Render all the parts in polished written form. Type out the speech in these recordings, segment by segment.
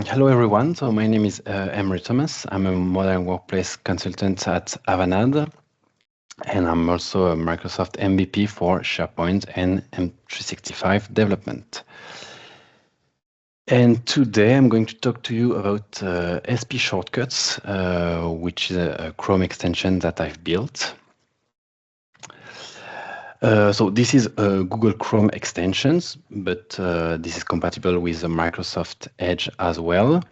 Hello everyone, so my name is Aimery Thomas. I'm a modern workplace consultant at Avanade, and I'm also a Microsoft MVP for SharePoint and M365 development. And today I'm going to talk to you about SP Shortcuts, which is a Chrome extension that I've built. So this is Google Chrome extensions, but this is compatible with the Microsoft Edge as well.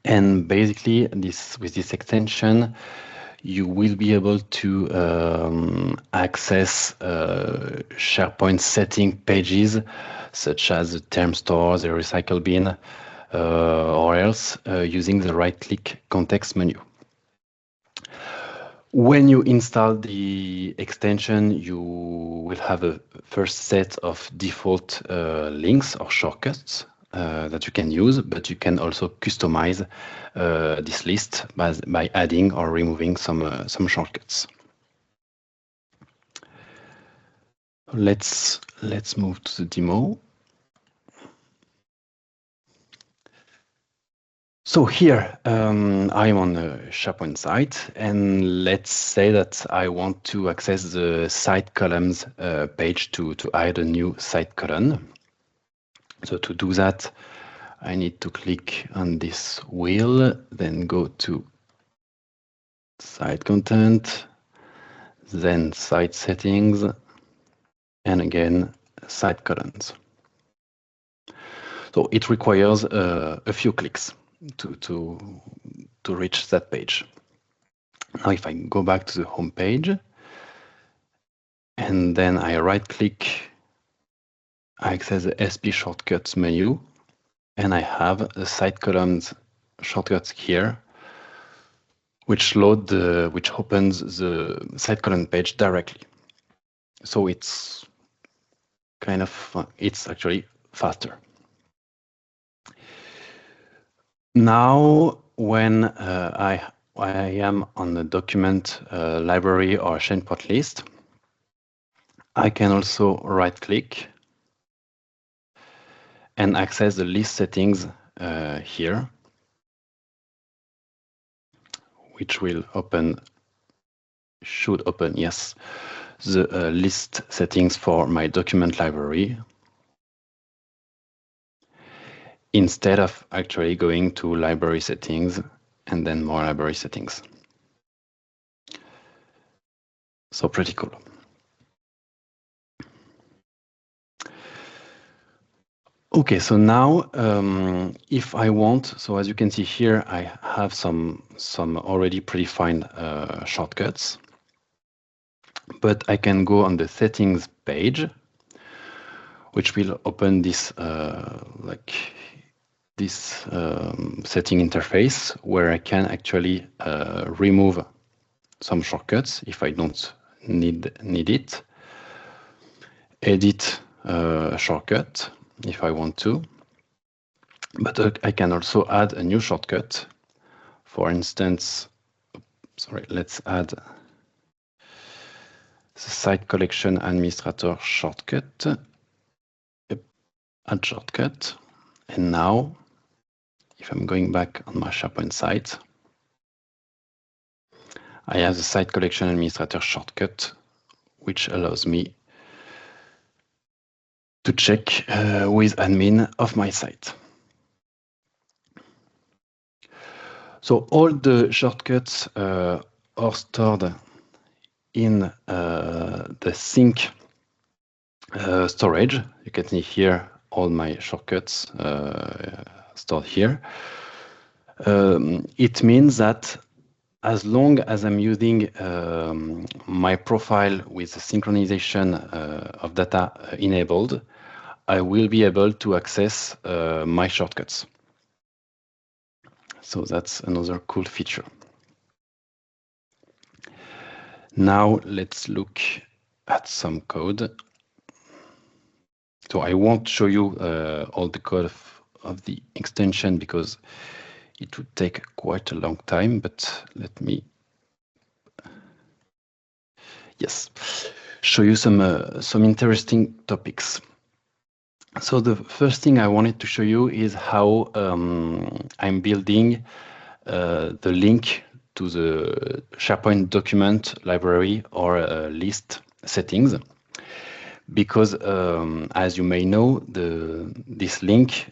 And basically, with this extension, you will be able to access SharePoint setting pages, such as the term store, the recycle bin, or else using the right-click context menu. When you install the extension, you will have a first set of default links or shortcuts that you can use, but you can also customize this list by adding or removing some shortcuts. Let's move to the demo. So here I'm on the SharePoint site, and let's say that I want to access the site columns page to add a new site column. So to do that, I need to click on this wheel, then go to site content, then site settings, and again site columns. So it requires a few clicks to reach that page. Now if I go back to the home page and then I right click, I access the SP shortcuts menu, and I have the site columns shortcuts here, which opens the site column page directly. So it's kind of it's actually faster. Now, when I am on the document library or SharePoint list, I can also right-click and access the list settings here, which will should open, yes, the list settings for my document library, instead of actually going to library settings and then more library settings. So pretty cool. Okay, so now if I want, so as you can see here, I have some already predefined shortcuts, but I can go on the settings page, which will open this setting interface where I can actually remove some shortcuts if I don't need it, edit a shortcut if I want to, but I can also add a new shortcut. For instance, let's add the site collection administrator shortcut, add shortcut, and now if I'm going back on my SharePoint site, I have the site collection administrator shortcut, which allows me to check with admin of my site. So all the shortcuts are stored in the sync storage. You can see here all my shortcuts stored here. It means that as long as I'm using my profile with the synchronization of data enabled, I will be able to access my shortcuts. So that's another cool feature. Now let's look at some code. So I won't show you all the code of the extension because it would take quite a long time, but let me, yes, show you some interesting topics. So the first thing I wanted to show you is how I'm building the link to the SharePoint document library or list settings. Because as you may know, this link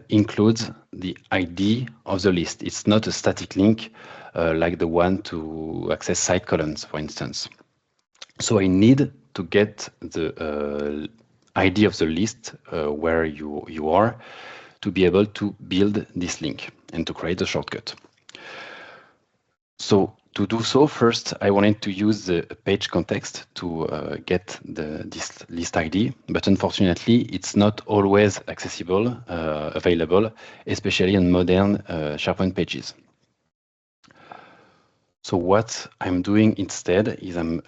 includes the ID of the list. It's not a static link like the one to access site columns, for instance. So I need to get the ID of the list where you are to be able to build this link and to create a shortcut. So to do so, first I wanted to use the page context to get this list ID, but unfortunately it's not always accessible, available, especially on modern SharePoint pages. So what I'm doing instead is I'm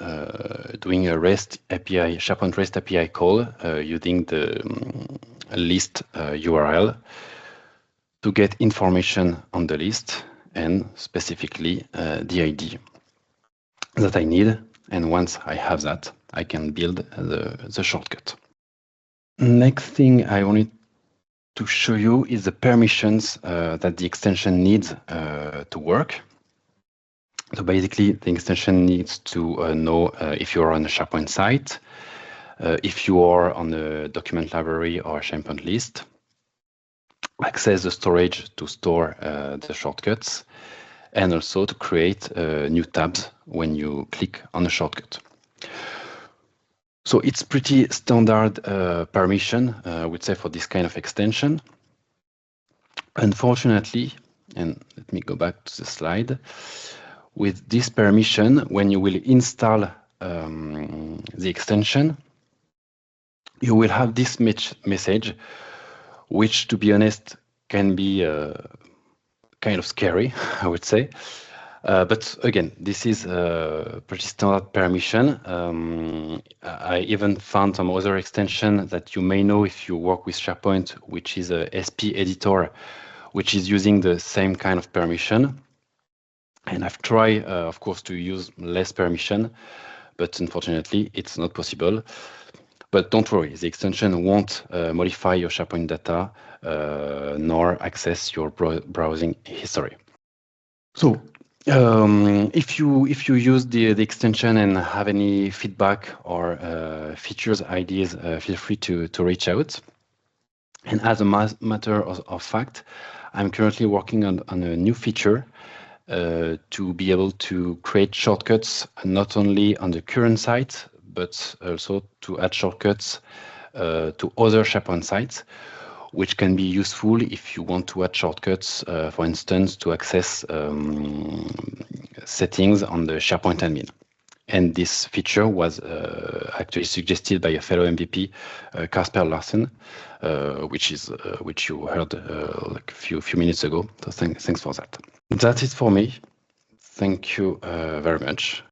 doing a REST API, SharePoint REST API call using the list URL to get information on the list and specifically the ID that I need. And once I have that, I can build the shortcut. Next thing I wanted to show you is the permissions that the extension needs to work. So basically, the extension needs to know if you are on a SharePoint site, if you are on a document library or SharePoint list, access the storage to store the shortcuts, and also to create new tabs when you click on a shortcut. So it's pretty standard permission, I would say, for this kind of extension. Unfortunately, and let me go back to the slide, with this permission, when you will install the extension, you will have this message, which, to be honest, can be kind of scary, I would say. But again, this is a pretty standard permission. I even found some other extension that you may know if you work with SharePoint, which is a SP editor, which is using the same kind of permission. And I've tried, of course, to use less permission, but unfortunately, it's not possible. But don't worry, the extension won't modify your SharePoint data nor access your browsing history. So if you use the extension and have any feedback or features, ideas, feel free to reach out. And as a matter of fact, I'm currently working on a new feature to be able to create shortcuts not only on the current site, but also to add shortcuts to other SharePoint sites, which can be useful if you want to add shortcuts, for instance, to access settings on the SharePoint admin. And this feature was actually suggested by a fellow MVP, Kasper Larsen, which you heard like a few minutes ago. So thanks for that. That's it for me. Thank you very much.